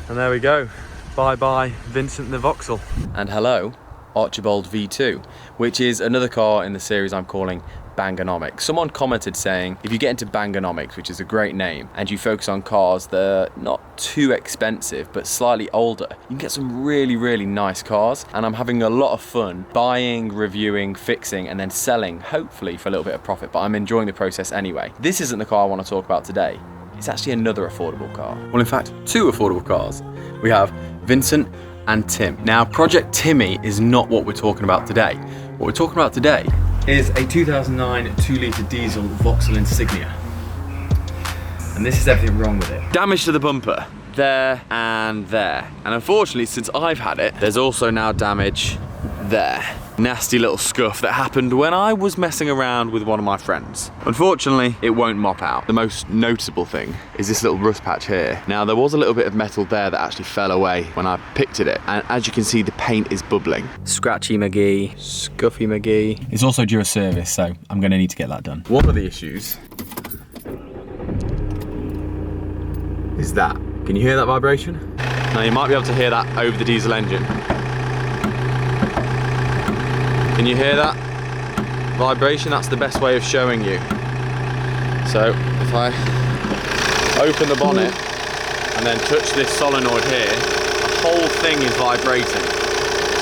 And there we go. Bye-bye, Vincent the Vauxhall. And hello, Archibald V2, which is another car in the series I'm calling Bangernomics. Someone commented saying, if you get into Bangernomics, which is a great name, and you focus on cars that are not too expensive, but slightly older, you can get some really, really nice cars. And I'm having a lot of fun buying, reviewing, fixing, and then selling, hopefully for a little bit of profit, but I'm enjoying the process anyway. This isn't the car I want to talk about today. It's actually another affordable car. Well, in fact, two affordable cars. We have Vincent and Tim. Now, Project Timmy is not what we're talking about today. What we're talking about today is a 2009 2-litre diesel Vauxhall Insignia. And this is everything wrong with it. Damage to the bumper, there and there. And unfortunately, since I've had it, there's also now damage there. Nasty little scuff that happened when I was messing around with one of my friends. Unfortunately, it won't mop out. The most noticeable thing is this little rust patch here. Now, there was a little bit of metal there that actually fell away when I picked at it. And as you can see, the paint is bubbling. Scratchy McGee, Scuffy McGee. It's also due a service, so I'm gonna need to get that done. One of the issues is that. Can you hear that vibration? Now, you might be able to hear that over the diesel engine. Can you hear that vibration? That's the best way of showing you. So if I open the bonnet and then touch this solenoid here, the whole thing is vibrating.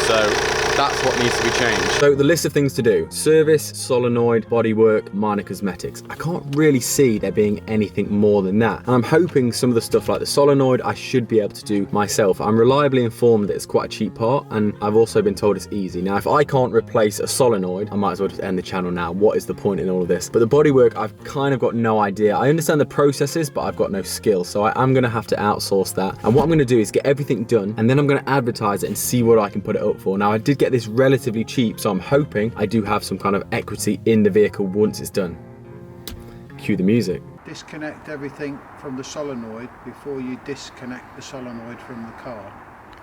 So that's what needs to be changed. So the list of things to do: service, solenoid, bodywork, minor cosmetics. I can't really see there being anything more than that. And I'm hoping some of the stuff like the solenoid I should be able to do myself. I'm reliably informed that it's quite a cheap part, and I've also been told it's easy. Now, if I can't replace a solenoid, I might as well just end the channel now. What is the point in all of this? But the bodywork, I've kind of got no idea. I understand the processes, but I've got no skill. So I am gonna have to outsource that. And what I'm gonna do is get everything done, and then I'm gonna advertise it and see what I can put it up for. Now, I did get this relatively cheap, so I'm hoping I do have some kind of equity in the vehicle once it's done. Cue the music. Disconnect everything from the solenoid before you disconnect the solenoid from the car.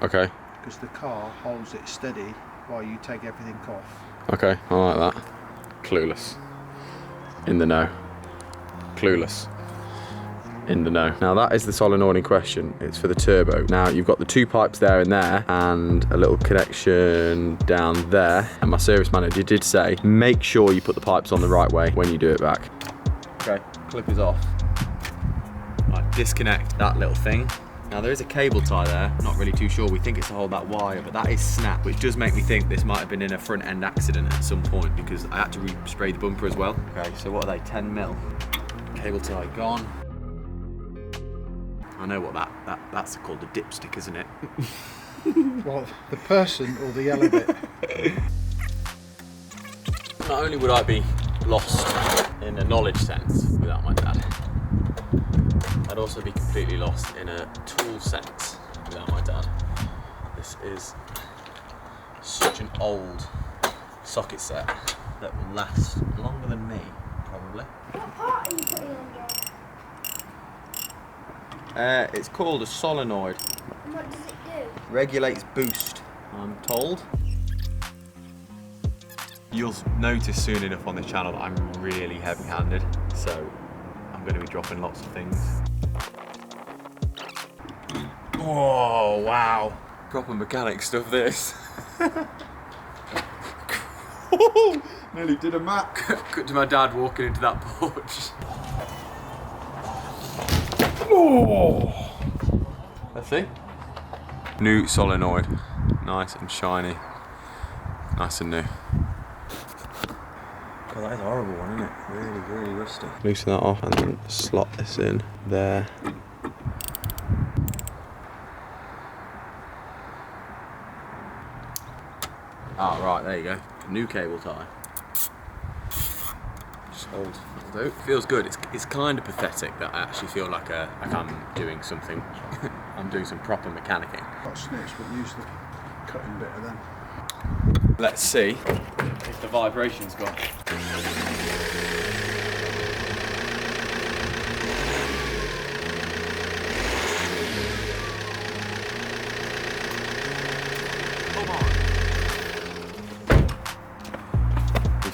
Okay. Because the car holds it steady while you take everything off. Okay, I like that. Clueless. In the know. Clueless. In the know. Now that is the solenoid in question. It's for the turbo. Now you've got the two pipes there and there, and a little connection down there. And my service manager did say, make sure you put the pipes on the right way when you do it back. Okay, clip is off. Right, disconnect that little thing. Now there is a cable tie there, not really too sure. We think it's to hold that wire, but that is snapped, which does make me think this might have been in a front end accident at some point, because I had to respray the bumper as well. Okay, so what are they, 10 mil? Cable tie gone. I know what that's called, a dipstick, isn't it? Well, the person or the yellow bit? Not only would I be lost in a knowledge sense without my dad, I'd also be completely lost in a tool sense without my dad. This is such an old socket set that will last longer than me, probably. What part are you putting on there? It's called a solenoid. And what does it do? Regulates boost, I'm told. You'll notice soon enough on this channel that I'm really heavy-handed, so I'm going to be dropping lots of things. Oh, wow. Proper mechanic stuff, this. Nearly did a Mac. Cut to my dad walking into that porch. Oh. Let's see. New solenoid. Nice and shiny. Nice and new. God, that is a horrible one, isn't it? Really, really rusty. Loosen that off and then slot this in there. Ah, right, there you go. New cable tie. Sold. Feels good. It's kind of pathetic that I actually feel like I'm doing something. I'm doing some proper mechanicking. Got snitch, but use the cutting bit of them. Let's see if the vibration's gone.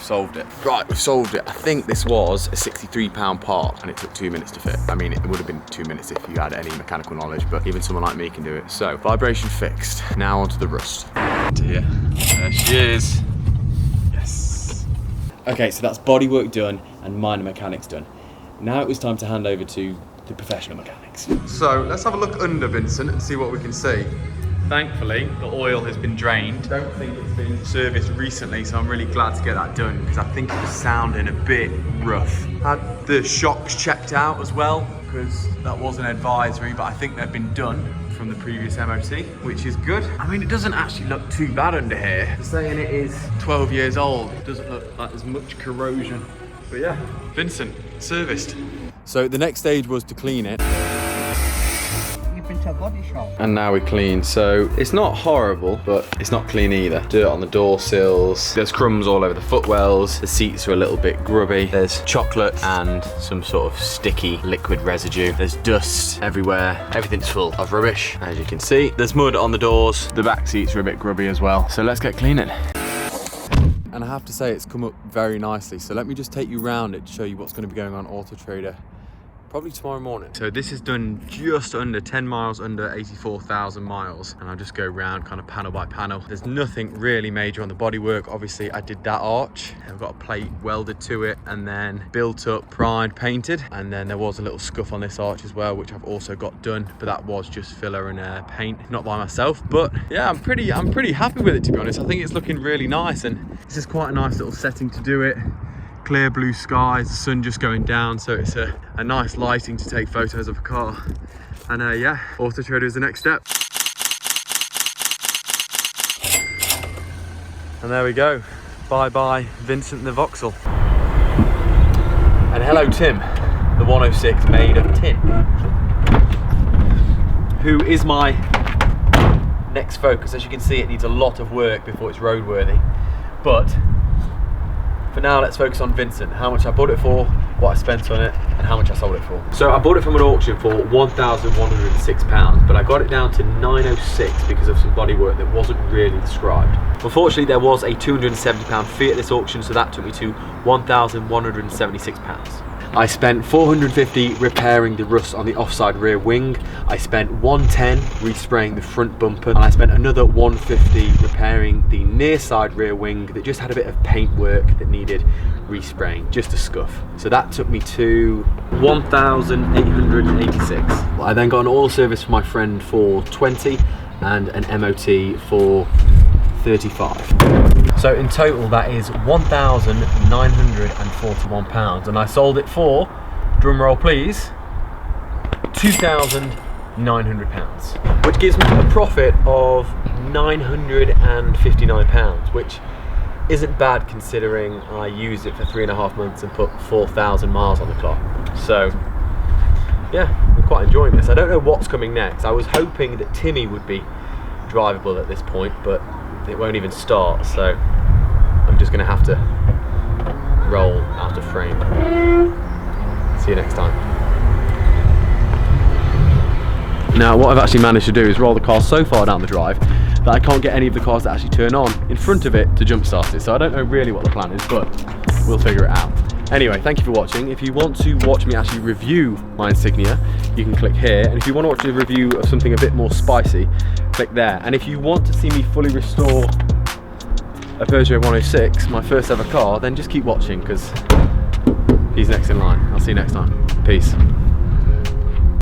solved it. Right, we've solved it. I think this was a £63 part and it took 2 minutes to fit. I mean, it would have been 2 minutes if you had any mechanical knowledge, but even someone like me can do it. So, vibration fixed. Now onto the rust. Dear. There she is. Yes. Okay, so that's bodywork done and minor mechanics done. Now it was time to hand over to the professional mechanics. So let's have a look under, Vincent, and see what we can see. Thankfully, the oil has been drained. Don't think it's been serviced recently, so I'm really glad to get that done because I think it was sounding a bit rough. Had the shocks checked out as well because that was an advisory, but I think they've been done from the previous MOT, which is good. I mean, it doesn't actually look too bad under here. They're saying it is 12 years old. It doesn't look like there's much corrosion. But yeah, Vincent, serviced. So the next stage was to clean it. You've been to a body shop. And now we clean. So it's not horrible, but it's not clean either. Dirt on the door sills. There's crumbs all over the footwells. The seats are a little bit grubby. There's chocolate and some sort of sticky liquid residue. There's dust everywhere. Everything's full of rubbish, as you can see. There's mud on the doors. The back seats are a bit grubby as well. So let's get cleaning. And I have to say it's come up very nicely. So let me just take you round it to show you what's going to be going on Auto Trader probably tomorrow morning. So this is done just under 10 miles under 84,000 miles. And I'll just go round kind of panel by panel. There's nothing really major on the bodywork. Obviously I did that arch. I've got a plate welded to it and then built up, primed, painted. And then there was a little scuff on this arch as well, which I've also got done, but that was just filler and paint, not by myself. But yeah, I'm pretty happy with it, to be honest. I think it's looking really nice and this is quite a nice little setting to do it. Clear blue skies, the sun just going down, so it's a nice lighting to take photos of a car. And yeah, Auto Trader is the next step. And there we go. Bye bye Vincent the Vauxhall. And hello Tim, the 106 made of tin, who is my next focus. As you can see, it needs a lot of work before it's roadworthy, but for now, let's focus on Vincent. How much I bought it for, what I spent on it, and how much I sold it for. So I bought it from an auction for £1,106, but I got it down to £906 because of some bodywork that wasn't really described. Unfortunately, there was a £270 fee at this auction, so that took me to £1,176. I spent $450 repairing the rust on the offside rear wing. I spent $110 respraying the front bumper, and I spent another $150 repairing the near side rear wing that just had a bit of paint work that needed respraying, just a scuff. So that took me to $1,886. I then got an oil service for my friend for $20 and an MOT for $35. So in total that is £1,941, and I sold it for, drum roll please, £2,900, which gives me a profit of £959, which isn't bad considering I used it for 3.5 months and put 4,000 miles on the clock. So yeah, I'm quite enjoying this. I don't know what's coming next. I was hoping that Timmy would be drivable at this point, but it won't even start, so I'm just gonna have to roll out of frame. See you next time. Now what I've actually managed to do is roll the car so far down the drive that I can't get any of the cars that actually turn on in front of it to jump start it, so I don't know really what the plan is, but we'll figure it out. Anyway, thank you for watching. If you want to watch me actually review my Insignia, you can click here. And if you want to watch a review of something a bit more spicy, click there. And if you want to see me fully restore a Peugeot 106, my first ever car, then just keep watching because he's next in line. I'll see you next time. Peace.